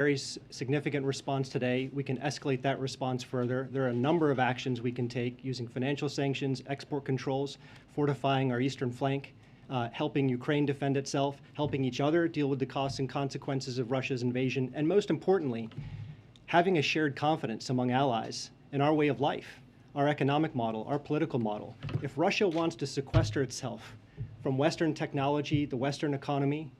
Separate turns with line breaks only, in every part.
very significant response today. We can escalate that response further. There are a number of actions we can take using financial sanctions, export controls, fortifying our eastern flank, helping Ukraine defend itself, helping each other deal with the costs and consequences of Russia's invasion, and most importantly, having a shared confidence among allies in our way of life, our economic model, our political model. If Russia wants to sequester itself from Western technology, the Western economy,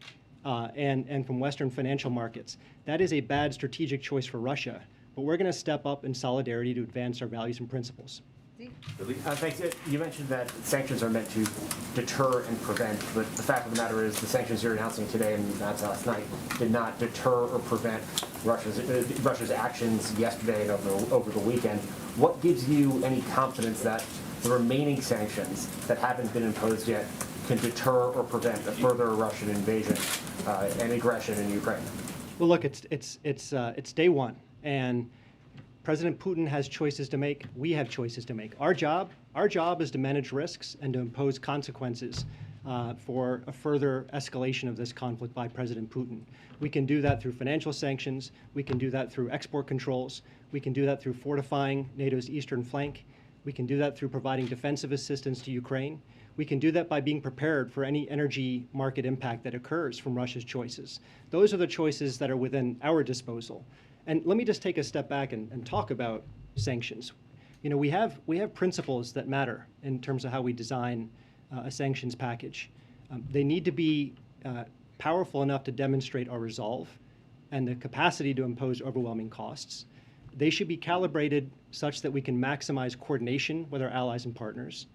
and from Western financial markets, that is a bad strategic choice for Russia. But we're going to step up in solidarity to advance our values and principles.
Thanks. You mentioned that sanctions are meant to deter and prevent, but the fact of the matter is the sanctions you're announcing today and announced last night did not deter or prevent Russia's actions yesterday and over the weekend. What gives you any confidence that the remaining sanctions that haven't been imposed yet can deter or prevent a further Russian invasion and aggression in Ukraine?
Well, look, it's day one, and President Putin has choices to make. We have choices to make. Our job is to manage risks and to impose consequences for a further escalation of this conflict by President Putin. We can do that through financial sanctions. We can do that through export controls. We can do that through fortifying NATO's eastern flank. We can do that through providing defensive assistance to Ukraine. We can do that by being prepared for any energy market impact that occurs from Russia's choices. Those are the choices that are within our disposal. And let me just take a step back and talk about sanctions. You know, we have principles that matter in terms of how we design a sanctions package. They need to be powerful enough to demonstrate our resolve and the capacity to impose overwhelming costs. They should be calibrated such that we can maximize coordination with our allies and partners.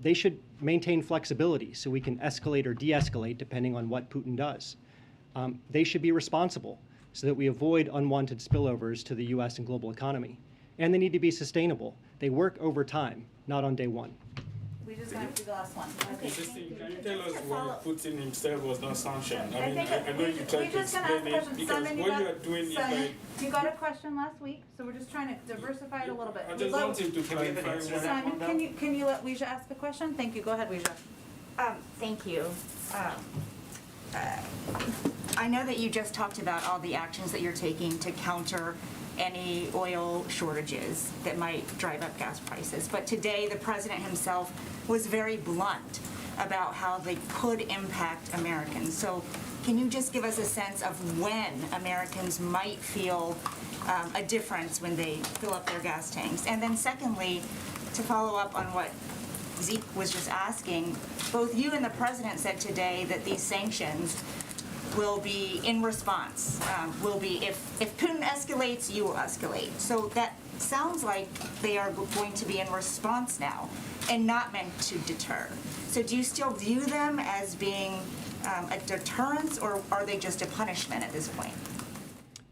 They should maintain flexibility so we can escalate or de-escalate depending on what Putin does. They should be responsible so that we avoid unwanted spillovers to the US and global economy. And they need to be sustainable. They work over time, not on day one.
We just got to do the last one.
Okay, can you tell us why Putin himself was not sanctioned? I know you tried to
just gonna
explain
ask
it,
a
because
question.
what you are doing is like...
You got a question last week, so we're just trying to diversify it a little bit.
I just want him to clarify.
Simon, can you let Weijia ask a question? Thank you. Go ahead, Weijia.
Thank you. I know that you just talked about all the actions that you're taking to counter any oil shortages that might drive up gas prices. But today, the president himself was very blunt about how they could impact Americans. So can you just give us a sense of when Americans might feel a difference when they fill up their gas tanks? And then secondly, to follow up on what Zeke was just asking, both you and the president said today that these sanctions will be in response, will be if Putin escalates, you will escalate. So that sounds like they are going to be in response now and not meant to deter. So do you still view them as being a deterrence, or are they just a punishment at this point?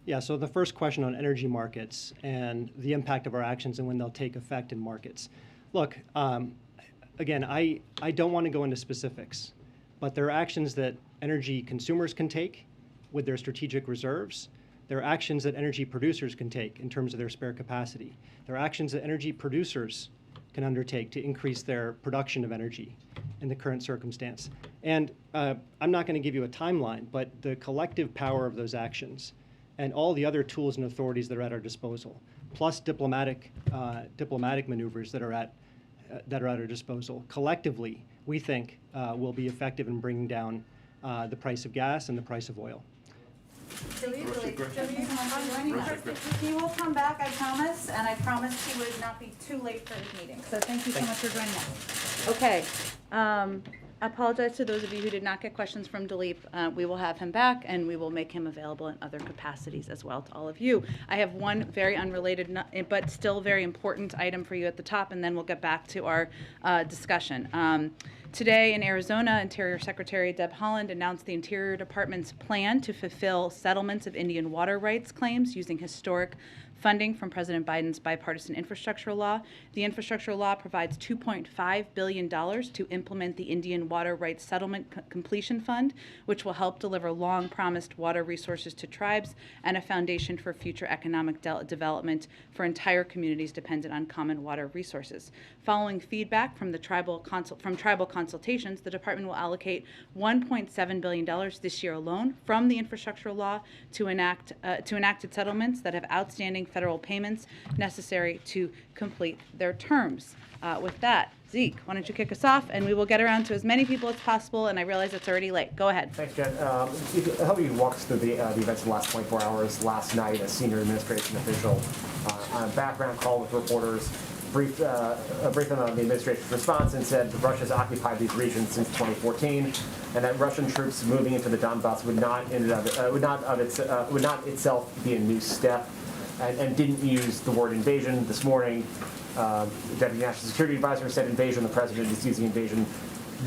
Yeah, so the first question on energy markets and the impact of our actions and when they'll take effect in markets. Look, again, I don't want to go into specifics, but there are actions that energy consumers can take with their strategic reserves. There are actions that energy producers can take in terms of their spare capacity. There are actions that energy producers can undertake to increase their production of energy in the current circumstance. And I'm not going to give you a timeline, but the collective power of those actions and all the other tools and authorities that are at our disposal, plus diplomatic maneuvers that are at our disposal, collectively, we think will be effective in bringing down the price of gas and the price of oil.
He will come back, I promise, and I promised he would not be too late for his meeting. So thank you so much for joining us. Okay. I apologize to those of you who did not get questions from Dilip. We will have him back, and we will make him available in other capacities as well to all of you. I have one very unrelated but still very important item for you at the top, and then we'll get back to our discussion. Today in Arizona, Interior Secretary Deb Haaland announced the Interior Department's plan to fulfill settlements of Indian water rights claims using historic funding from President Biden's bipartisan infrastructure law. The infrastructure law provides $2.5 billion to implement the Indian Water Rights Settlement Completion Fund, which will help deliver long-promised water resources to tribes and a foundation for future economic development for entire communities dependent on common water resources. Following feedback from the tribal consultations, the department will allocate $1.7 billion this year alone from the infrastructure law to enacted settlements that have outstanding federal payments necessary to complete their terms. With that, Zeke, why don't you kick us off, and we will get around to as many people as possible, and I realize it's already late. Go ahead.
Thanks, Jen. How do you walk us through the events of the last 24 hours? Last night, a senior administration official on a background call with reporters briefed them on the administration's response and said that Russia's occupied these regions since 2014, and that Russian troops moving into the Donbass would not itself be a new step, and didn't use the word invasion. This morning, Deputy National Security Advisor said invasion. The president is using invasion.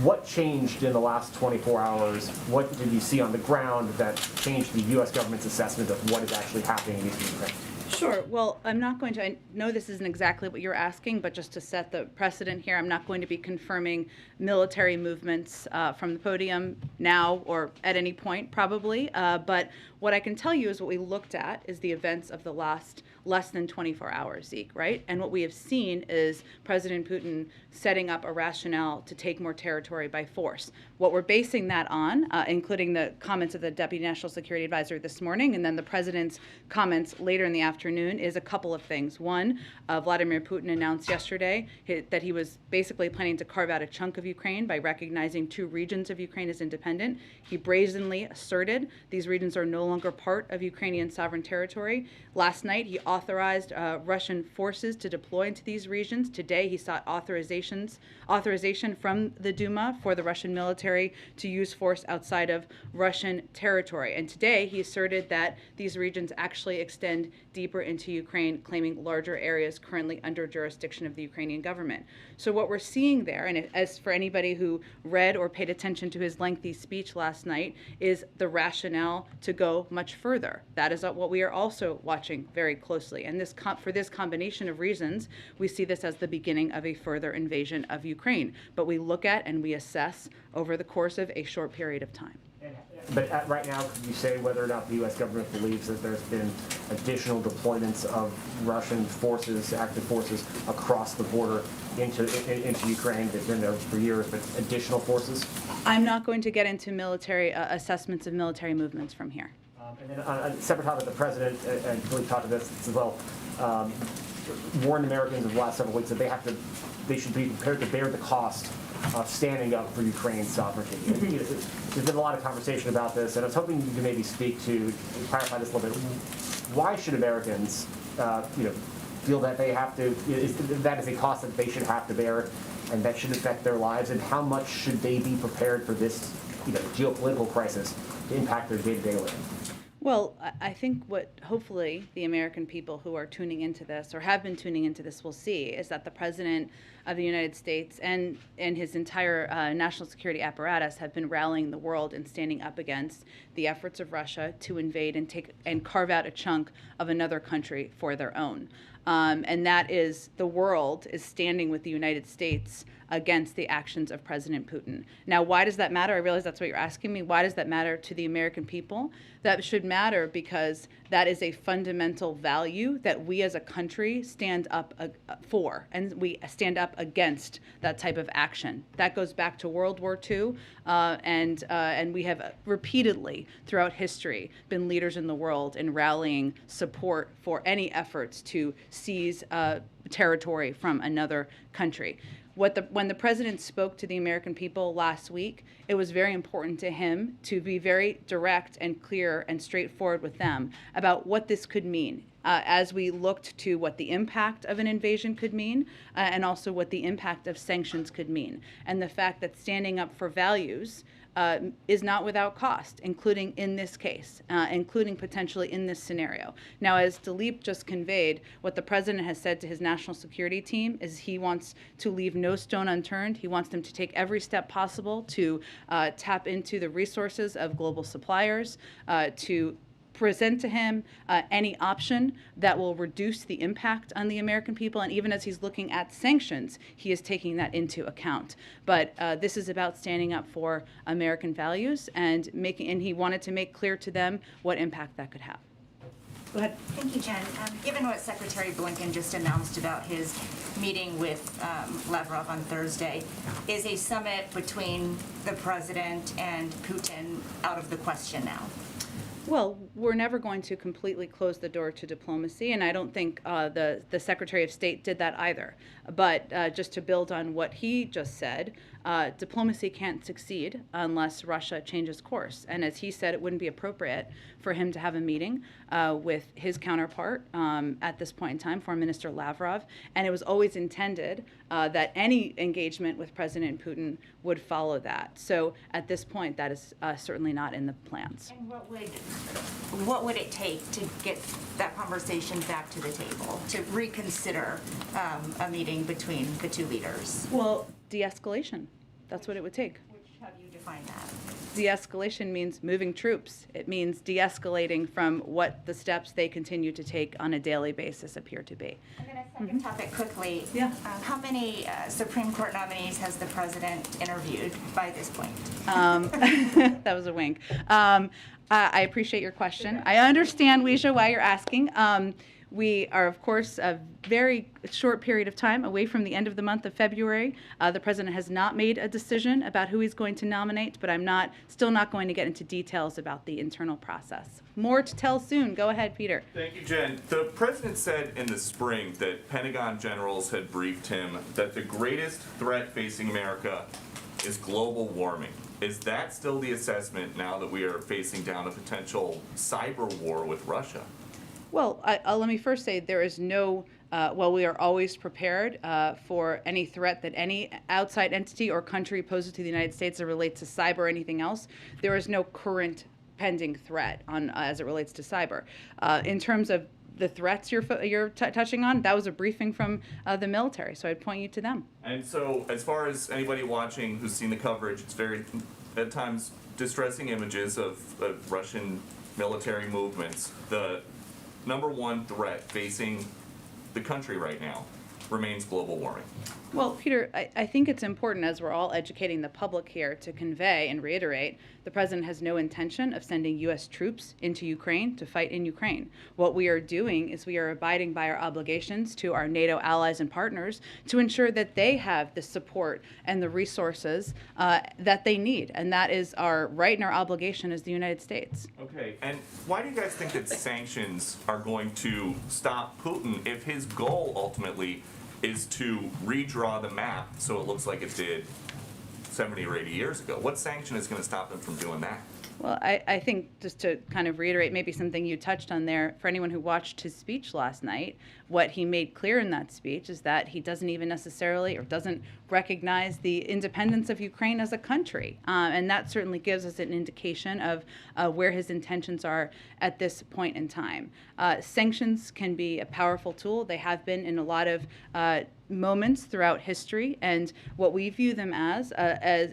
What changed in the last 24 hours? What did you see on the ground that changed the U.S. government's assessment of what is actually happening in Eastern Ukraine?
Sure. Well, I'm not going to, I know this isn't exactly what you're asking, but just to set the precedent here, I'm not going to be confirming military movements from the podium now or at any point, probably. But what I can tell you is what we looked at is the events of the last less than 24 hours, Zeke, right? And what we have seen is President Putin setting up a rationale to take more territory by force. What we're basing that on, including the comments of the Deputy National Security Advisor this morning, and then the President's comments later in the afternoon, is a couple of things. One, Vladimir Putin announced yesterday that he was basically planning to carve out a chunk of Ukraine by recognizing 2 regions of Ukraine as independent. He brazenly asserted these regions are no longer part of Ukrainian sovereign territory. Last night, he authorized Russian forces to deploy into these regions. Today, he sought authorization from the Duma for the Russian military to use force outside of Russian territory. And today, he asserted that these regions actually extend deeper into Ukraine, claiming larger areas currently under jurisdiction of the Ukrainian government. So what we're seeing there, and as for anybody who read or paid attention to his lengthy speech last night, is the rationale to go much further. That is what we are also watching very closely. And for this combination of reasons, we see this as the beginning of a further invasion of Ukraine. But we look at and we assess over the course of a short period of time.
But right now, could you say whether or not the U.S. government believes that there's been additional deployments of Russian forces, active forces, across the border into Ukraine? They've been there for years, but additional forces?
I'm not going to get into military assessments of military movements from here.
And then on a separate topic, the president, and we've talked about this as well, warned Americans in the last several weeks that they should be prepared to bear the cost of standing up for Ukraine's sovereignty. There's been a lot of conversation about this, and I was hoping you could maybe speak to clarify this a little bit. Why should Americans, feel that they have to? That is a cost that they should have to bear, and that should affect their lives. And how much should they be prepared for this, geopolitical crisis to impact their day-to-day living?
Well, I think what hopefully the American people who are tuning into this or have been tuning into this will see is that the President of the United States and his entire national security apparatus have been rallying the world and standing up against the efforts of Russia to invade and carve out a chunk of another country for their own. And that is, the world is standing with the United States against the actions of President Putin. Now, why does that matter? I realize that's what you're asking me. Why does that matter to the American people? That should matter because that is a fundamental value that we as a country stand up for, and we stand up against that type of action. That goes back to World War II, and we have repeatedly throughout history been leaders in the world in rallying support for any efforts to seize territory from another country. When the president spoke to the American people last week, it was very important to him to be very direct and clear and straightforward with them about what this could mean as we looked to what the impact of an invasion could mean and also what the impact of sanctions could mean. And the fact that standing up for values is not without cost, including in this case, including potentially in this scenario. Now, as Dilip just conveyed, what the president has said to his national security team is he wants to leave no stone unturned. He wants them to take every step possible to tap into the resources of global suppliers, to present to him any option that will reduce the impact on the American people. And even as he's looking at sanctions, he is taking that into account. But this is about standing up for American values and he wanted to make clear to them what impact that could have. Go ahead.
Thank you, Jen. Given what Secretary Blinken just announced about his meeting with Lavrov on Thursday, is a summit between the president and Putin out of the question now?
Well, we're never going to completely close the door to diplomacy, and I don't think the Secretary of State did that either. But just to build on what he just said, diplomacy can't succeed unless Russia changes course. And as he said, it wouldn't be appropriate for him to have a meeting with his counterpart at this point in time, Foreign Minister Lavrov. And it was always intended that any engagement with President Putin would follow that. So at this point, that is certainly not in the plans.
And what would it take to get that conversation back to the table, to reconsider a meeting between the two leaders?
Well, de-escalation. That's what it would take.
Which have you defined that?
De-escalation means moving troops. It means de-escalating from what the steps they continue to take on a daily basis appear to be.
And then a second topic quickly.
Yeah.
How many Supreme Court nominees has the president interviewed by this point?
That was a wink. I appreciate your question. I understand, Weijia, why you're asking. We are, of course, a very short period of time away from the end of the month of February. The president has not made a decision about who he's going to nominate, but I'm still not going to get into details about the internal process. More to tell soon. Go ahead, Peter.
Thank you, Jen. The president said in the spring that Pentagon generals had briefed him that the greatest threat facing America is global warming. Is that still the assessment now that we are facing down a potential cyber war with Russia?
Well, let me first say there is no, we are always prepared for any threat that any outside entity or country poses to the United States that relates to cyber or anything else. There is no current pending threat as it relates to cyber. In terms of the threats you're touching on, that was a briefing from the military, so I'd point you to them.
And so, as far as anybody watching who's seen the coverage, it's very, at times, distressing images of Russian military movements. The number one threat facing the country right now remains global warming.
Well, Peter, I think it's important, as we're all educating the public here, to convey and reiterate the president has no intention of sending U.S. troops into Ukraine to fight in Ukraine. What we are doing is we are abiding by our obligations to our NATO allies and partners to ensure that they have the support and the resources that they need. And that is our right and our obligation as the United States.
Okay, and why do you guys think that sanctions are going to stop Putin if his goal ultimately is to redraw the map so it looks like it did 70 or 80 years ago? What sanction is going to stop him from doing that?
Well, I think just to kind of reiterate maybe something you touched on there, for anyone who watched his speech last night, what he made clear in that speech is that he doesn't even necessarily or doesn't recognize the independence of Ukraine as a country. And that certainly gives us an indication of where his intentions are at this point in time. Sanctions can be a powerful tool. They have been in a lot of moments throughout history, and what we view them as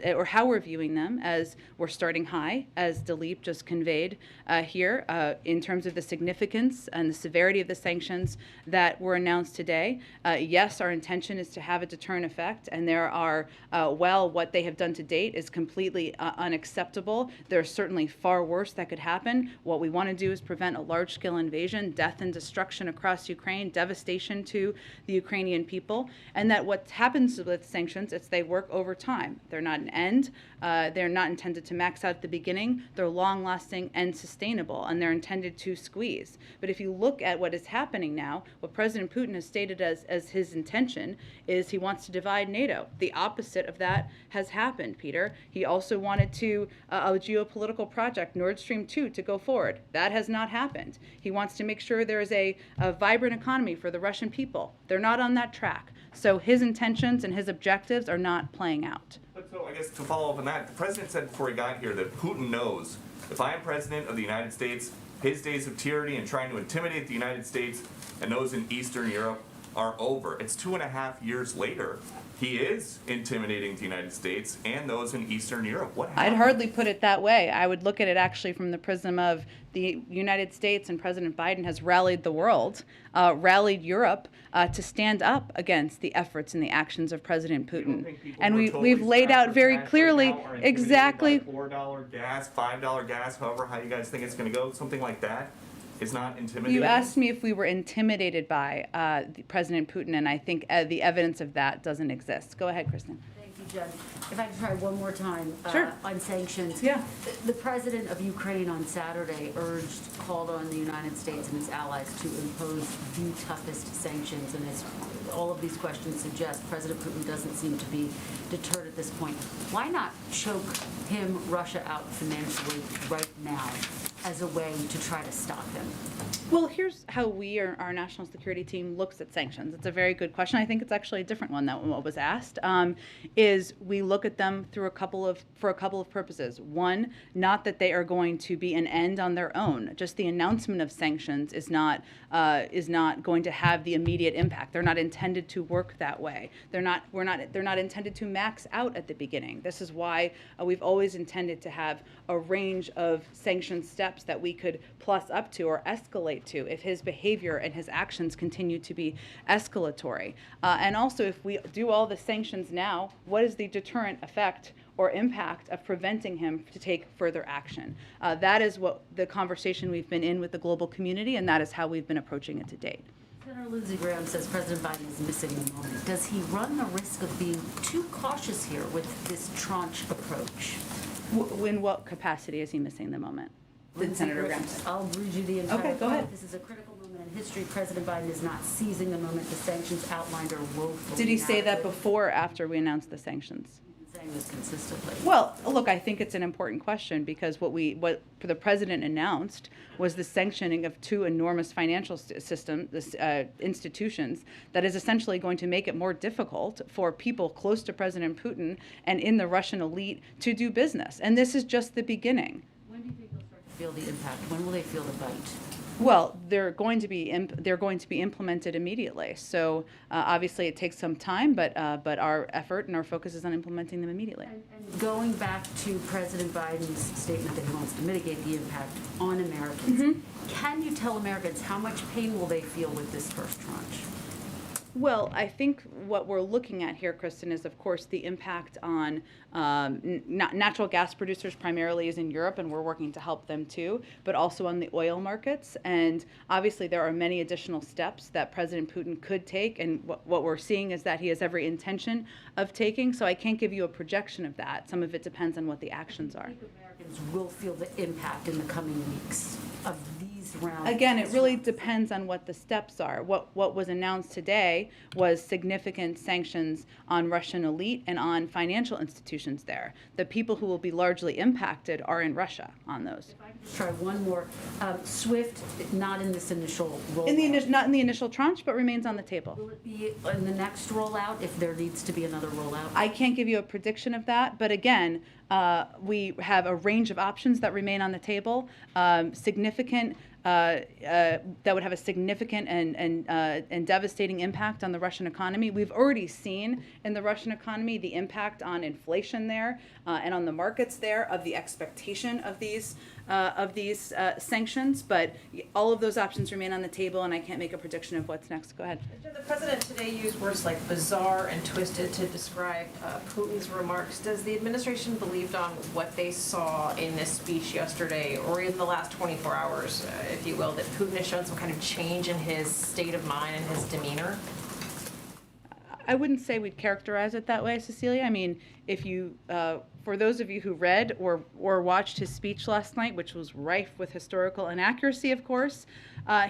or how we're viewing them, as we're starting high, as Dilip just conveyed here, in terms of the significance and the severity of the sanctions that were announced today. Yes, our intention is to have a deterrent effect, and there are, what they have done to date is completely unacceptable. There's certainly far worse that could happen. What we want to do is prevent a large-scale invasion, death and destruction across Ukraine, devastation to the Ukrainian people. And that what happens with sanctions is they work over time. They're not an end. They're not intended to max out at the beginning. They're long-lasting and sustainable, and they're intended to squeeze. But if you look at what is happening now, what President Putin has stated as his intention is he wants to divide NATO. The opposite of that has happened, Peter. He also wanted a geopolitical project, Nord Stream 2, to go forward. That has not happened. He wants to make sure there is a vibrant economy for the Russian people. They're not on that track. So his intentions and his objectives are not playing out.
But so I guess to follow up on that, the president said before he got here that Putin knows if I am president of the United States, his days of tyranny and trying to intimidate the United States and those in Eastern Europe are over. It's 2.5 years later. He is intimidating the United States and those in Eastern Europe. What happened?
I'd hardly put it that way. I would look at it actually from the prism of the United States, and President Biden has rallied the world, rallied Europe to stand up against the efforts and the actions of President Putin. And we've laid out very clearly exactly
$4 gas, $5 gas, however how you guys think it's going to go, something like that. is not intimidating.
You asked me if we were intimidated by President Putin, and I think the evidence of that doesn't exist. Go ahead, Kristen.
Thank you, Jen. If I could try one more time
Sure.
on sanctions.
Yeah.
The president of Ukraine on Saturday called on the United States and its allies to impose the toughest sanctions. And as all of these questions suggest, President Putin doesn't seem to be deterred at this point. Why not choke Russia out financially right now as a way to try to stop him?
Well, here's how our national security team looks at sanctions. It's a very good question. I think it's actually a different one than what was asked. Is we look at them for a couple of purposes. One, not that they are going to be an end on their own. Just the announcement of sanctions is not going to have the immediate impact. They're not intended to work that way. They're not intended to max out at the beginning. This is why we've always intended to have a range of sanction steps that we could plus up to or escalate to if his behavior and his actions continue to be escalatory. And also, if we do all the sanctions now, what is the deterrent effect or impact of preventing him to take further action? That is what the conversation we've been in with the global community, and that is how we've been approaching it to date.
Senator Lindsey Graham says President Biden is missing the moment. Does he run the risk of being too cautious here with this tranche approach?
In what capacity is he missing the moment? Did Senator Graham say?
I'll read you the entire
Okay, go ahead.
This is a critical moment in history. President Biden is not seizing the moment. The sanctions outlined are woefully
Did he say that
inadequate.
before or after we announced the sanctions?
He's been saying this consistently.
Well, look, I think it's an important question because what the president announced was the sanctioning of two enormous financial institutions that is essentially going to make it more difficult for people close to President Putin and in the Russian elite to do business. And this is just the beginning.
When do you think they'll start to feel the impact? When will they feel the bite?
Well, they're going to be implemented immediately. So obviously it takes some time, but our effort and our focus is on implementing them immediately.
And going back to President Biden's statement that he wants to mitigate the impact on Americans, can you tell Americans how much pain will they feel with this first tranche?
Well, I think what we're looking at here, Kristen, is of course the impact on natural gas producers primarily is in Europe, and we're working to help them too, but also on the oil markets. And obviously there are many additional steps that President Putin could take, and what we're seeing is that he has every intention of taking, so I can't give you a projection of that. Some of it depends on what the actions are.
I think Americans will feel the impact in the coming weeks of these rounds.
Again, it really depends on what the steps are. What was announced today was significant sanctions on Russian elite and on financial institutions there. The people who will be largely impacted are in Russia on those.
If I could just try one more. SWIFT, not in this initial rollout.
Not in the initial tranche, but remains on the table.
Will it be in the next rollout if there needs to be another rollout?
I can't give you a prediction of that, but again, we have a range of options that remain on the table. That would have a significant and devastating impact on the Russian economy. We've already seen in the Russian economy the impact on inflation there and on the markets there of the expectation of these sanctions. But all of those options remain on the table, and I can't make a prediction of what's next. Go ahead.
The president today used words like bizarre and twisted to describe Putin's remarks. Does the administration believe on what they saw in this speech yesterday, or in the last 24 hours, if you will, that Putin has shown some kind of change in his state of mind and his demeanor?
I wouldn't say we'd characterize it that way, Cecilia. I mean, if you, for those of you who read or watched his speech last night, which was rife with historical inaccuracy, of course,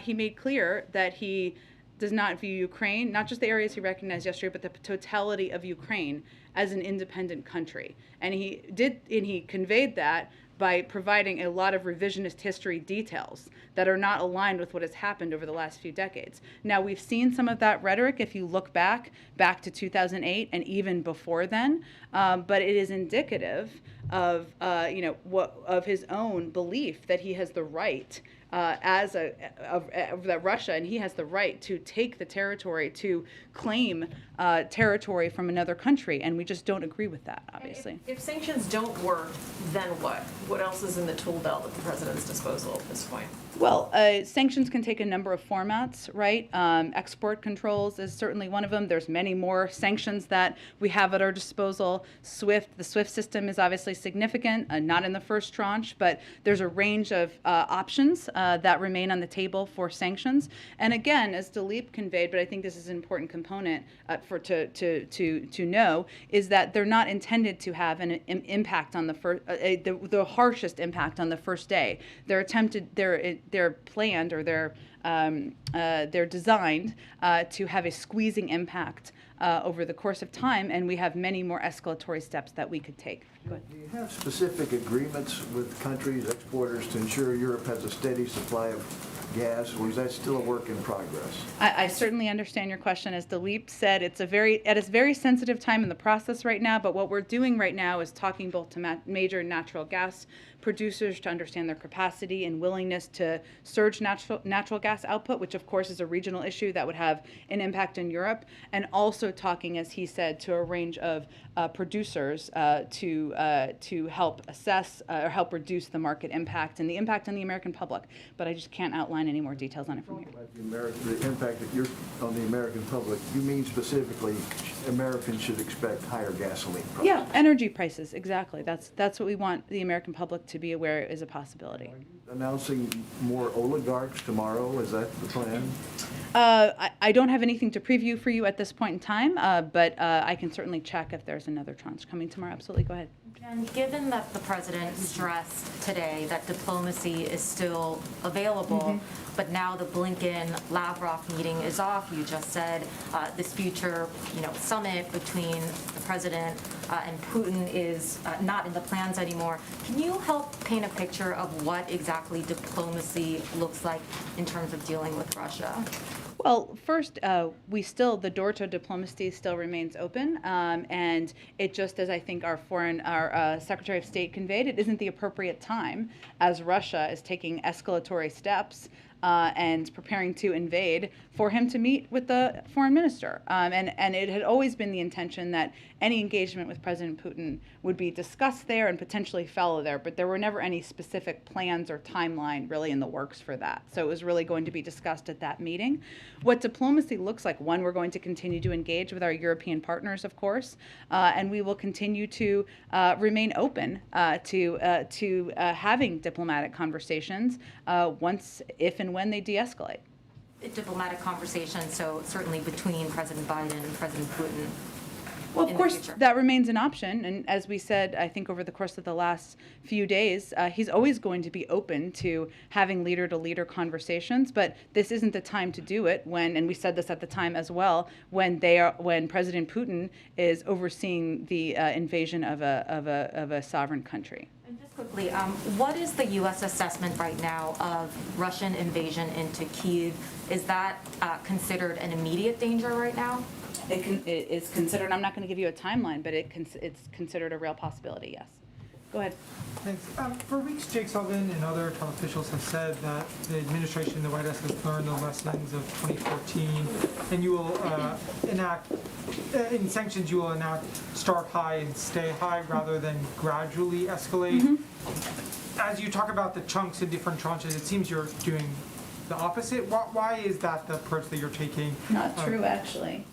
he made clear that he does not view Ukraine, not just the areas he recognized yesterday, but the totality of Ukraine as an independent country. And he conveyed that by providing a lot of revisionist history details that are not aligned with what has happened over the last few decades. Now, we've seen some of that rhetoric if you look back to 2008 and even before then, but it is indicative of of his own belief that he has the right that Russia, and he has the right to take the territory, to claim territory from another country, and we just don't agree with that, obviously.
If sanctions don't work, then what? What else is in the tool belt at the president's disposal at this point?
Well, sanctions can take a number of formats, right? Export controls is certainly one of them. There's many more sanctions that we have at our disposal. The SWIFT system is obviously significant, not in the first tranche, but there's a range of options that remain on the table for sanctions. And again, as Dilip conveyed, but I think this is an important component to know, is that they're not intended to have an impact on the harshest impact on the first day. They're planned, or they're designed to have a squeezing impact over the course of time, and we have many more escalatory steps that we could take. Go ahead.
Do you have specific agreements with countries, exporters, to ensure Europe has a steady supply of gas, or is that still a work in progress?
I certainly understand your question. As Dilip said, it's a very sensitive time in the process right now, but what we're doing right now is talking both to major natural gas producers to understand their capacity and willingness to surge natural gas output, which of course is a regional issue that would have an impact in Europe, and also talking, as he said, to a range of producers to help assess or help reduce the market impact and the impact on the American public. But I just can't outline any more details on it from here.
The impact that you're on the American public, you mean specifically Americans should expect higher gasoline prices?
Yeah, energy prices, exactly. That's what we want the American public to be aware is a possibility.
Announcing more oligarchs tomorrow, is that the plan?
I don't have anything to preview for you at this point in time, but I can certainly check if there's another tranche coming tomorrow. Absolutely, go ahead.
And given that the president stressed today that diplomacy is still available, but now the Blinken-Lavrov meeting is off, you just said this future, summit between the president and Putin is not in the plans anymore. Can you help paint a picture of what exactly diplomacy looks like in terms of dealing with Russia?
Well, first, the door to diplomacy still remains open, and it just, as I think our Secretary of State conveyed, it isn't the appropriate time as Russia is taking escalatory steps and preparing to invade for him to meet with the foreign minister. And it had always been the intention that any engagement with President Putin would be discussed there and potentially follow there, but there were never any specific plans or timeline really in the works for that. So it was really going to be discussed at that meeting. What diplomacy looks like, one, we're going to continue to engage with our European partners, of course, and we will continue to remain open to having diplomatic conversations once, if and when they de-escalate.
Diplomatic conversations, so certainly between President Biden and President Putin.
Well, of course, that remains an option. And as we said, I think over the course of the last few days, he's always going to be open to having leader-to-leader conversations. But this isn't the time to do it when, and we said this at the time as well, when President Putin is overseeing the invasion of a sovereign country.
And just quickly, what is the U.S. assessment right now of Russian invasion into Kyiv? Is that considered an immediate danger right now?
It is considered, I'm not going to give you a timeline, but it's considered a real possibility, yes. Go ahead.
Thanks. For weeks, Jake Sullivan and other top officials have said that the administration, the White House, has learned the lessons of 2014, and you will in sanctions, you will enact start high and stay high rather than gradually escalate. As you talk about the chunks in different tranches, it seems you're doing the opposite. Why is that the approach that you're taking?
Not true, actually.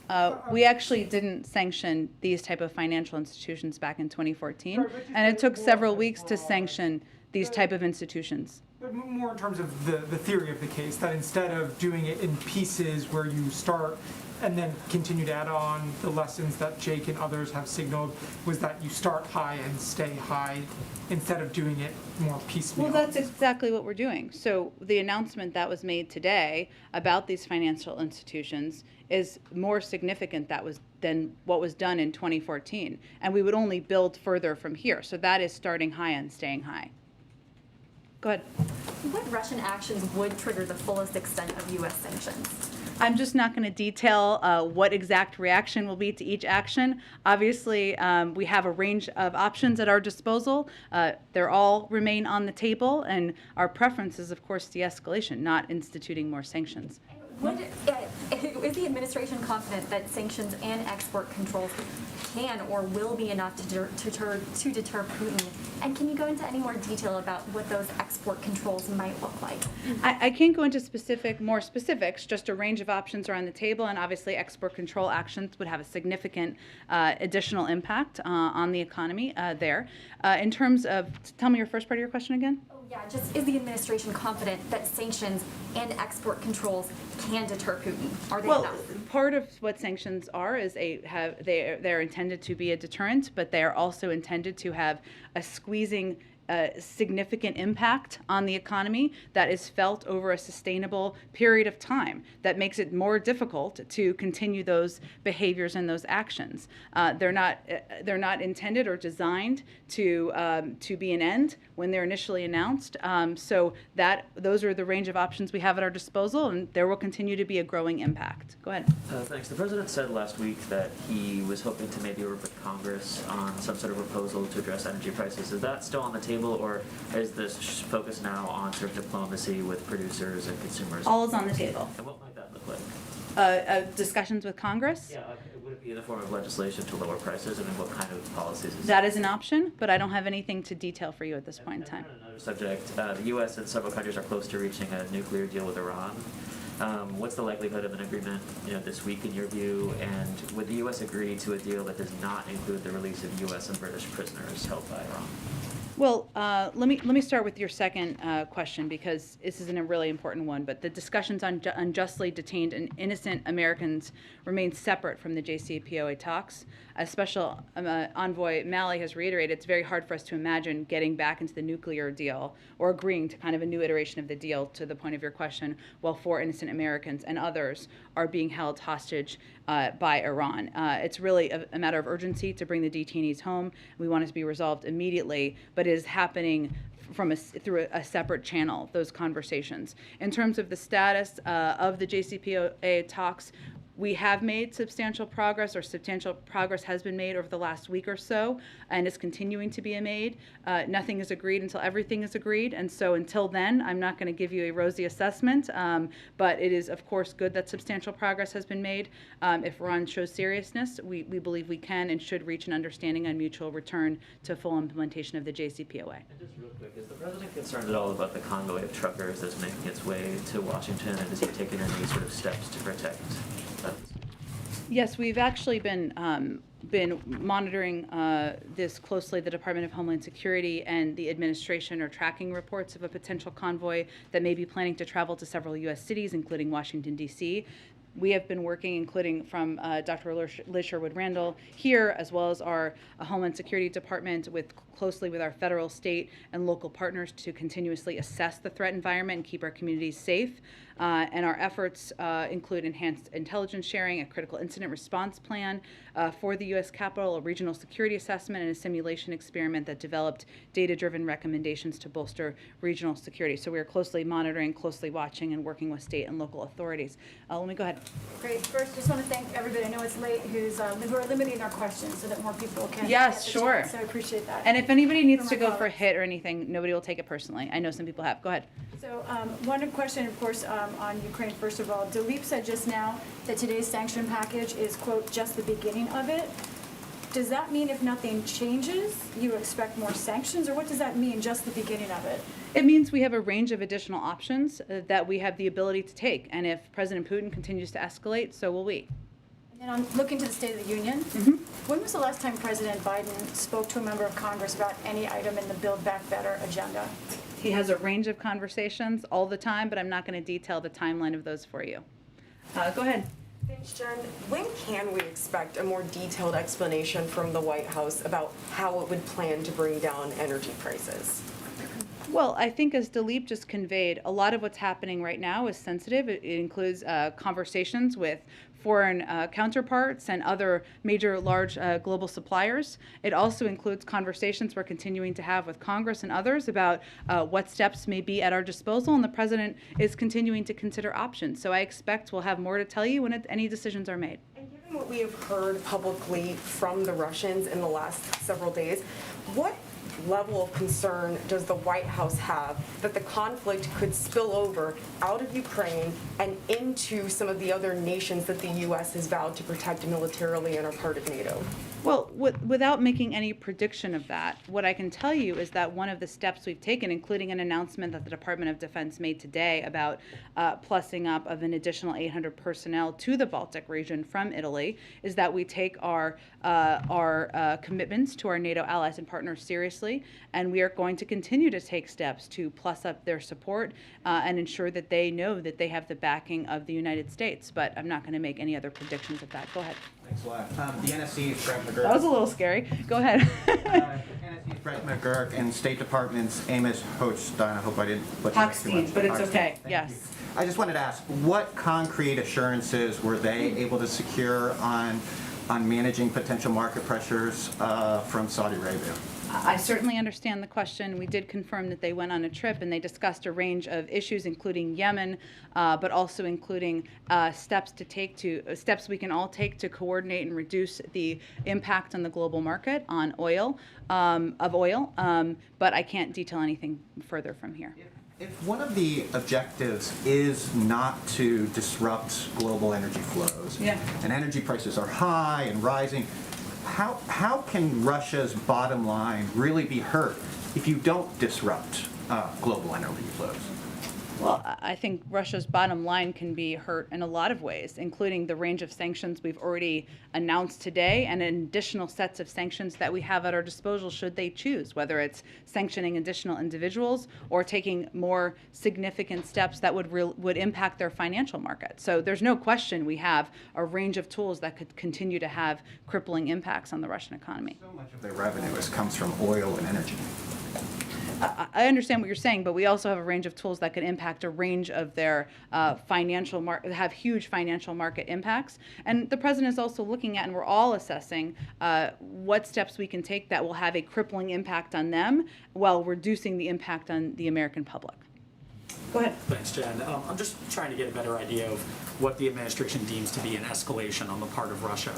We actually didn't sanction these type of financial institutions back in 2014, and it took several weeks to sanction these type of institutions.
But more in terms of the theory of the case, that instead of doing it in pieces where you start and then continue to add on, the lessons that Jake and others have signaled was that you start high and stay high instead of doing it more piecemeal.
Well, that's exactly what we're doing. So the announcement that was made today about these financial institutions is more significant than what was done in 2014. And we would only build further from here. So that is starting high and staying high. Go ahead.
What Russian actions would trigger the fullest extent of U.S. sanctions?
I'm just not going to detail what exact reaction will be to each action. Obviously, we have a range of options at our disposal. They're all remain on the table, and our preference is, of course, de-escalation, not instituting more sanctions.
Is the administration confident that sanctions and export controls can or will be enough to deter Putin? And can you go into any more detail about what those export controls might look like?
I can't go into more specifics, just a range of options are on the table, and obviously export control actions would have a significant additional impact on the economy there. In terms of, tell me your first part of your question again?
Oh, yeah, just is the administration confident that sanctions and export controls can deter Putin? Are they enough?
Part of what sanctions are is they're intended to be a deterrent, but they are also intended to have a squeezing significant impact on the economy that is felt over a sustainable period of time that makes it more difficult to continue those behaviors and those actions. They're not intended or designed to be an end when they're initially announced. So those are the range of options we have at our disposal, and there will continue to be a growing impact. Go ahead.
Thanks. The president said last week that he was hoping to maybe work with Congress on some sort of proposal to address energy prices. Is that still on the table, or is this focus now on sort of diplomacy with producers and consumers?
All is on the table.
And what might that look like?
Discussions with Congress?
Yeah, would it be in the form of legislation to lower prices? I mean, what kind of policies is
That is an option, but I don't have anything to detail for you at this point in time.
On another subject, the U.S. and several countries are close to reaching a nuclear deal with Iran. What's the likelihood of an agreement, this week in your view? And would the U.S. agree to a deal that does not include the release of U.S. and British prisoners held by Iran?
Well, let me start with your second question, because this is a really important one. But the discussions on unjustly detained and innocent Americans remain separate from the JCPOA talks. As Special Envoy Malley has reiterated, it's very hard for us to imagine getting back into the nuclear deal or agreeing to kind of a new iteration of the deal, to the point of your question, while 4 innocent Americans and others are being held hostage by Iran. It's really a matter of urgency to bring the detainees home. We want it to be resolved immediately, but it is happening through a separate channel, those conversations. In terms of the status of the JCPOA talks, we have made substantial progress, or substantial progress has been made over the last week or so, and is continuing to be made. Nothing is agreed until everything is agreed, and so until then, I'm not going to give you a rosy assessment, but it is, of course, good that substantial progress has been made. If Iran shows seriousness, we believe we can and should reach an understanding on mutual return to full implementation of the JCPOA.
And just real quick, is the president concerned at all about the convoy of truckers that's making its way to Washington, and has he taken any sort of steps to protect that?
Yes, we've actually been monitoring this closely. The Department of Homeland Security and the administration are tracking reports of a potential convoy that may be planning to travel to several U.S. cities, including Washington, D.C. We have been working, including from Dr. Liz Sherwood-Randall here, as well as our Homeland Security Department, closely with our federal, state, and local partners to continuously assess the threat environment and keep our communities safe. And our efforts include enhanced intelligence sharing, a critical incident response plan for the U.S. Capitol, a regional security assessment, and a simulation experiment that developed data-driven recommendations to bolster regional security. So we are closely monitoring, closely watching, and working with state and local authorities. Let me go ahead.
Great. First, just want to thank everybody. I know it's late, who are limiting our questions so that more people can.
Yes,
get the
sure.
chance. So I appreciate that.
And if anybody needs to go for a hit or anything, nobody will take it personally. I know some people have. Go ahead.
So one question, of course, on Ukraine, first of all. Dilip said just now that today's sanction package is, quote, just the beginning of it. Does that mean if nothing changes, you expect more sanctions? Or what does that mean, just the beginning of it?
It means we have a range of additional options that we have the ability to take. And if President Putin continues to escalate, so will we.
And then on looking to the State of the Union, when was the last time President Biden spoke to a member of Congress about any item in the Build Back Better agenda?
He has a range of conversations all the time, but I'm not going to detail the timeline of those for you. Go ahead.
Thanks, Jen. When can we expect a more detailed explanation from the White House about how it would plan to bring down energy prices?
Well, I think as Dilip just conveyed, a lot of what's happening right now is sensitive. It includes conversations with foreign counterparts and other major large global suppliers. It also includes conversations we're continuing to have with Congress and others about what steps may be at our disposal, and the president is continuing to consider options. So I expect we'll have more to tell you when any decisions are made.
And given what we have heard publicly from the Russians in the last several days, what level of concern does the White House have that the conflict could spill over out of Ukraine and into some of the other nations that the U.S. has vowed to protect militarily and are part of NATO?
Well, without making any prediction of that, what I can tell you is that one of the steps we've taken, including an announcement that the Department of Defense made today about plussing up of an additional 800 personnel to the Baltic region from Italy, is that we take our commitments to our NATO allies and partners seriously, and we are going to continue to take steps to plus up their support and ensure that they know that they have the backing of the United States. But I'm not going to make any other predictions of that. Go ahead.
Thanks a lot. The NSC's Brett McGurk.
That was a little scary. Go ahead.
NSC's Brett McGurk and State Department's Amos Hochstein. I hope I didn't butcher that too much.
Hochstein, but it's
Hochstein.
okay.
Thank
Yes.
you. I just wanted to ask, what concrete assurances were they able to secure on managing potential market pressures from Saudi Arabia?
I certainly understand the question. We did confirm that they went on a trip and they discussed a range of issues, including Yemen, but also including steps we can all take to coordinate and reduce the impact on the global market on oil, but I can't detail anything further from here.
If one of the objectives is not to disrupt global energy flows, and energy prices are high and rising, how can Russia's bottom line really be hurt if you don't disrupt global energy flows?
Well, I think Russia's bottom line can be hurt in a lot of ways, including the range of sanctions we've already announced today and additional sets of sanctions that we have at our disposal should they choose, whether it's sanctioning additional individuals or taking more significant steps that would impact their financial market. So there's no question we have a range of tools that could continue to have crippling impacts on the Russian economy.
So much of their revenue comes from oil and energy.
I understand what you're saying, but we also have a range of tools that could impact a range of their have huge financial market impacts. And the president is also looking at, and we're all assessing, what steps we can take that will have a crippling impact on them while reducing the impact on the American public. Go ahead.
Thanks, Jen. I'm just trying to get a better idea of what the administration deems to be an escalation on the part of Russia,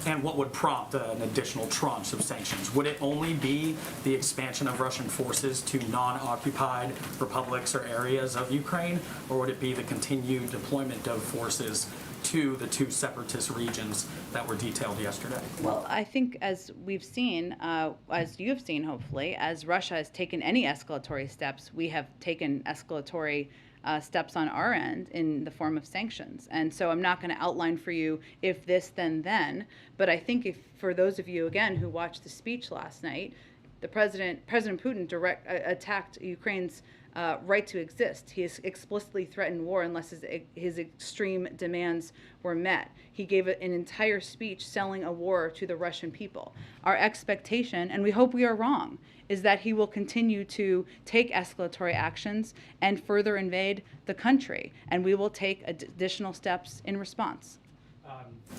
and what would prompt an additional tranche of sanctions. Would it only be the expansion of Russian forces to non-occupied republics or areas of Ukraine, or would it be the continued deployment of forces to the two separatist regions that were detailed yesterday?
Well, I think as we've seen, as you have seen hopefully, as Russia has taken any escalatory steps, we have taken escalatory steps on our end in the form of sanctions. And so I'm not going to outline for you if this, then, but I think if for those of you, again, who watched the speech last night, President Putin attacked Ukraine's right to exist. He has explicitly threatened war unless his extreme demands were met. He gave an entire speech selling a war to the Russian people. Our expectation, and we hope we are wrong, is that he will continue to take escalatory actions and further invade the country, and we will take additional steps in response.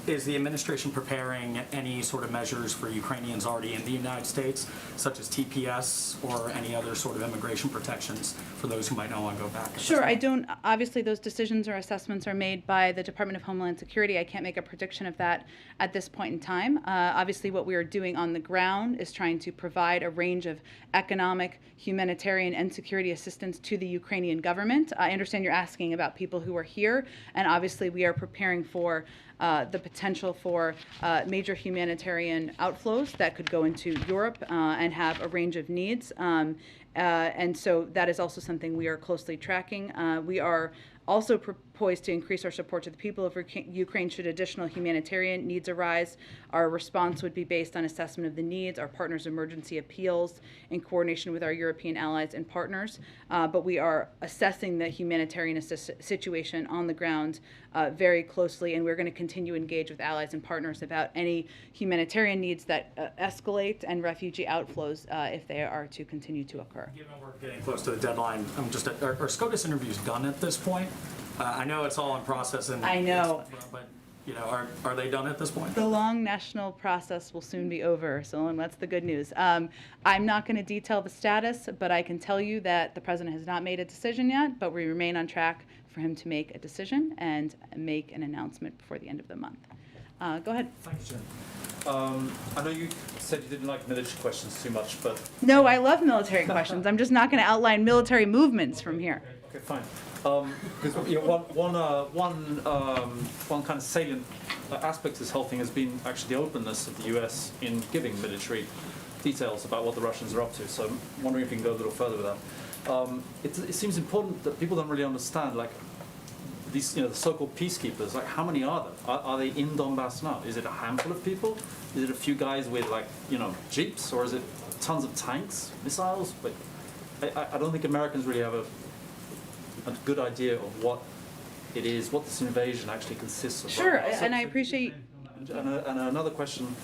Is the administration preparing any sort of measures for Ukrainians already in the United States, such as TPS or any other sort of immigration protections for those who might not want to go back?
Sure, I don't, obviously those decisions or assessments are made by the Department of Homeland Security. I can't make a prediction of that at this point in time. Obviously what we are doing on the ground is trying to provide a range of economic, humanitarian, and security assistance to the Ukrainian government. I understand you're asking about people who are here, and obviously we are preparing for the potential for major humanitarian outflows that could go into Europe and have a range of needs. And so that is also something we are closely tracking. We are also poised to increase our support to the people of Ukraine should additional humanitarian needs arise. Our response would be based on assessment of the needs, our partners' emergency appeals, in coordination with our European allies and partners. But we are assessing the humanitarian situation on the ground very closely, and we're going to continue to engage with allies and partners about any humanitarian needs that escalate and refugee outflows if they are to continue to occur.
Given we're getting close to the deadline, are SCOTUS interviews done at this point? I know it's all in process, and
I know,
but are they done at this point?
The long national process will soon be over, so that's the good news. I'm not going to detail the status, but I can tell you that the president has not made a decision yet, but we remain on track for him to make a decision and make an announcement before the end of the month. Go ahead.
Thanks, Jen. I know you said you didn't like military questions too much, but...
No, I love military questions. I'm just not going to outline military movements from here.
Okay, fine. Because one kind of salient aspect of this whole thing has been actually the openness of the US in giving military details about what the Russians are up to. So I'm wondering if you can go a little further with that. It seems important that people don't really understand, like, these, the so-called peacekeepers, like, how many are there? Are they in Donbass now? Is it a handful of people? Is it a few guys with, like, jeeps? Or is it tons of tanks, missiles? But I don't think Americans really have a good idea of what it is, what this invasion actually consists of.
Sure,
Right now.
and I appreciate.
And another question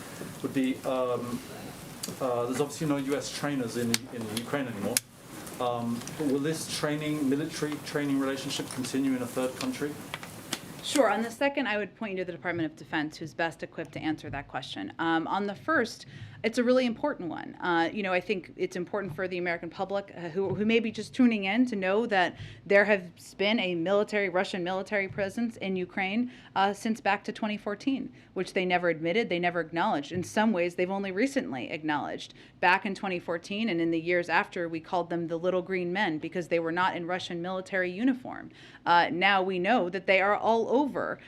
would be, there's obviously no U.S. trainers in Ukraine anymore. But will this military training relationship continue in a third country?
Sure. On the second, I would point you to the Department of Defense, who's best equipped to answer that question. On the first, it's a really important one. I think it's important for the American public who may be just tuning in to know that there has been a Russian military presence in Ukraine since back to 2014, which they never admitted, they never acknowledged. In some ways, they've only recently acknowledged. Back in 2014 and in the years after, we called them the Little Green Men because they were not in Russian military uniform. Now we know that they are all over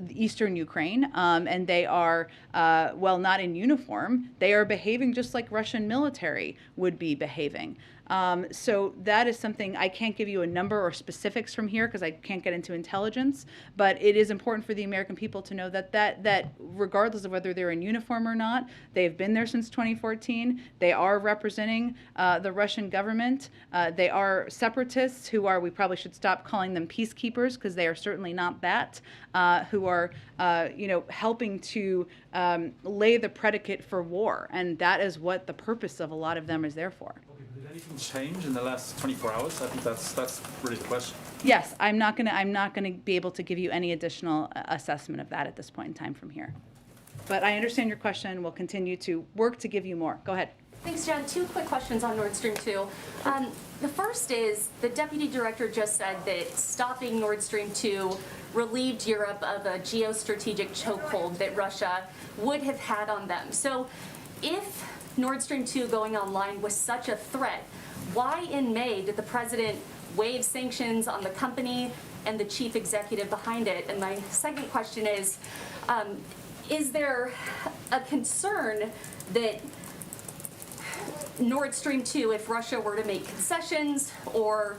eastern Ukraine, and they are, not in uniform, they are behaving just like Russian military would be behaving. So that is something, I can't give you a number or specifics from here because I can't get into intelligence, but it is important for the American people to know that regardless of whether they're in uniform or not, they've been there since 2014. They are representing the Russian government. They are separatists who are, we probably should stop calling them peacekeepers because they are certainly not that, who are, helping to lay the predicate for war. And that is what the purpose of a lot of them is there for.
Did anything change in the last 24 hours? I think that's really the question.
Yes, I'm not gonna be able to give you any additional assessment of that at this point in time from here. But I understand your question. We'll continue to work to give you more. Go ahead.
Thanks, Jen. 2 quick questions on Nord Stream 2. The first is, the deputy director just said that stopping Nord Stream 2 relieved Europe of a geostrategic chokehold that Russia would have had on them. So if Nord Stream 2 going online was such a threat, why in May did the president waive sanctions on the company and the chief executive behind it? And my second question is there a concern that Nord Stream 2, if Russia were to make concessions or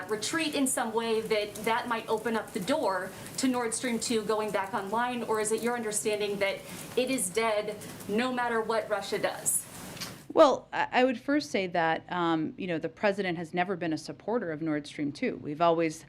retreat in some way, that might open up the door to Nord Stream 2 going back online? Or is it your understanding that it is dead no matter what Russia does?
Well, I would first say that, the president has never been a supporter of Nord Stream 2. We've always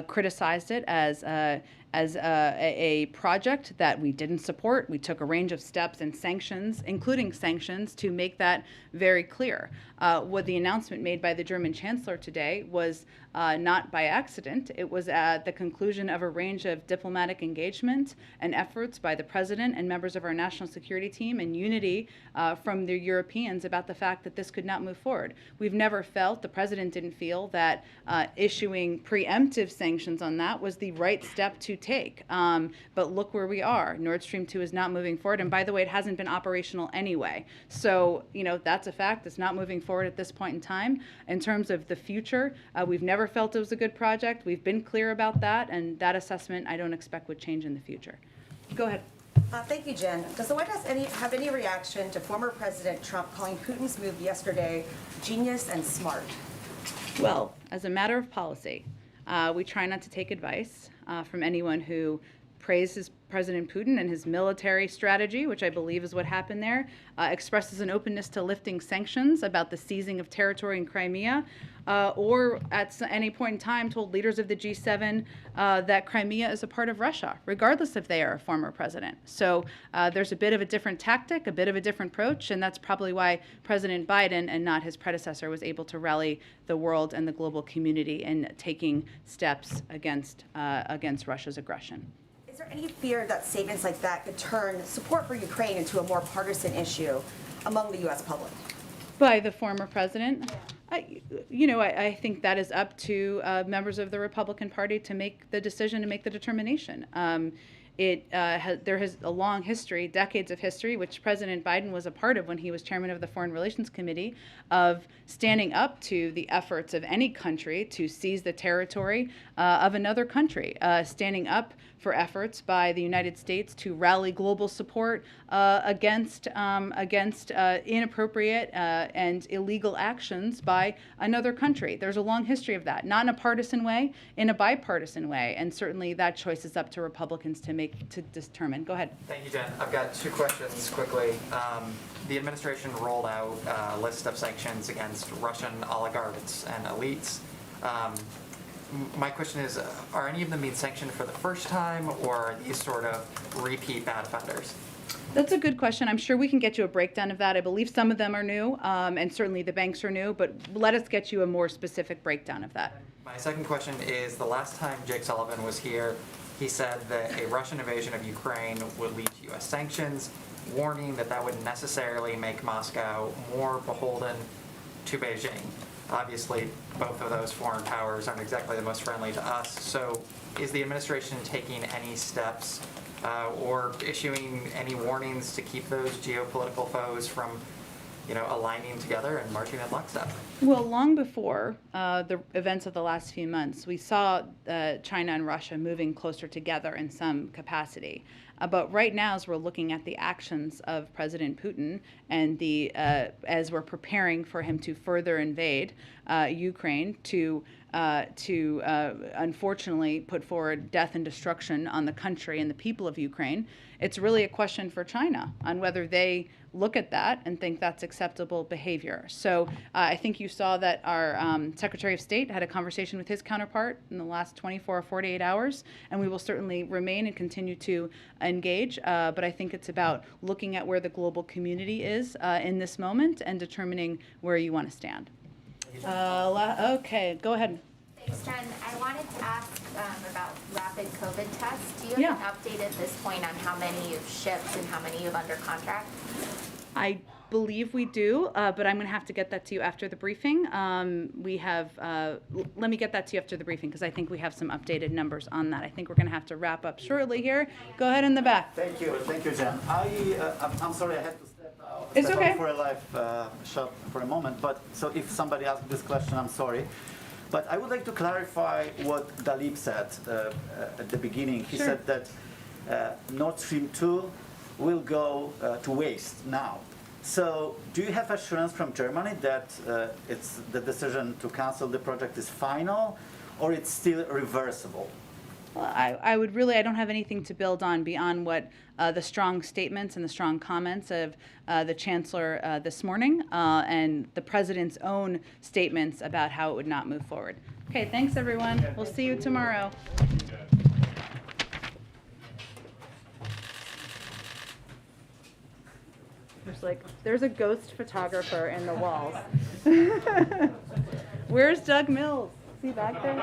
criticized it as a project that we didn't support. We took a range of steps and sanctions, including sanctions, to make that very clear. What the announcement made by the German chancellor today was not by accident. It was at the conclusion of a range of diplomatic engagement and efforts by the president and members of our national security team and unity from the Europeans about the fact that this could not move forward. We've never felt, the president didn't feel, that issuing preemptive sanctions on that was the right step to take. But look where we are. Nord Stream 2 is not moving forward. And by the way, it hasn't been operational anyway. So, that's a fact. It's not moving forward at this point in time. In terms of the future, we've never felt it was a good project. We've been clear about that. And that assessment I don't expect would change in the future. Go ahead.
Thank you, Jen. Does the White House have any reaction to former President Trump calling Putin's move yesterday genius and smart?
Well, as a matter of policy, we try not to take advice from anyone who praises President Putin and his military strategy, which I believe is what happened there, expresses an openness to lifting sanctions about the seizing of territory in Crimea, or at any point in time told leaders of the G7 that Crimea is a part of Russia, regardless if they are a former president. So there's a bit of a different tactic, a bit of a different approach, and that's probably why President Biden and not his predecessor was able to rally the world and the global community in taking steps against Russia's aggression.
Is there any fear that statements like that could turn support for Ukraine into a more partisan issue among the U.S. public?
By the former president? Yeah. I think that is up to members of the Republican Party to make the decision, to make the determination. there has a long history, decades of history, which President Biden was a part of when he was chairman of the Foreign Relations Committee, of standing up to the efforts of any country to seize the territory of another country, standing up for efforts by the United States to rally global support against inappropriate and illegal actions by another country. There's a long history of that, not in a partisan way, in a bipartisan way, and certainly that choice is up to Republicans to determine. Go ahead.
Thank you, Jen. I've got two questions quickly. The administration rolled out a list of sanctions against Russian oligarchs and elites. My question is, are any of them being sanctioned for the first time, or are these sort of repeat bad offenders?
That's a good question. I'm sure we can get you a breakdown of that. I believe some of them are new, and certainly the banks are new, but let us get you a more specific breakdown of that.
My second question is, the last time Jake Sullivan was here, he said that a Russian invasion of Ukraine would lead to U.S. sanctions, warning that that would necessarily make Moscow more beholden to Beijing. Obviously, both of those foreign powers aren't exactly the most friendly to us. So is the administration taking any steps or issuing any warnings to keep those geopolitical foes from, aligning together and marching in lockstep?
Well, long before the events of the last few months, we saw China and Russia moving closer together in some capacity. But right now, as we're looking at the actions of President Putin and as we're preparing for him to further invade Ukraine, to unfortunately put forward death and destruction on the country and the people of Ukraine, it's really a question for China on whether they look at that and think that's acceptable behavior. So I think you saw that our Secretary of State had a conversation with his counterpart in the last 24 or 48 hours, and we will certainly remain and continue to engage. But I think it's about looking at where the global community is in this moment and determining where you want to stand. Okay, go ahead.
Thanks, Jen. I wanted to ask about rapid COVID tests. Do you have an update at this point on how many you've shipped and how many you have under contract?
I believe we do, but I'm going to have to get that to you after the briefing. Let me get that to you after the briefing because I think we have some updated numbers on that. I think we're going to have to wrap up shortly here. Go ahead in the back.
Thank you, Jen. I'm sorry I had to step out.
It's okay.
Out for a live shot for a moment, but so if somebody asked this question, I'm sorry. But I would like to clarify what Dalip said at the beginning. He said that Nord Stream 2 will go to waste now. So do you have assurance from Germany that it's the decision to cancel the project is final, or it's still reversible?
Well, I don't have anything to build on beyond what the strong statements and the strong comments of the Chancellor this morning and the President's own statements about how it would not move forward. Okay, thanks everyone. We'll see you tomorrow. There's a ghost photographer in the walls. Where's Doug Mills? Is he back there?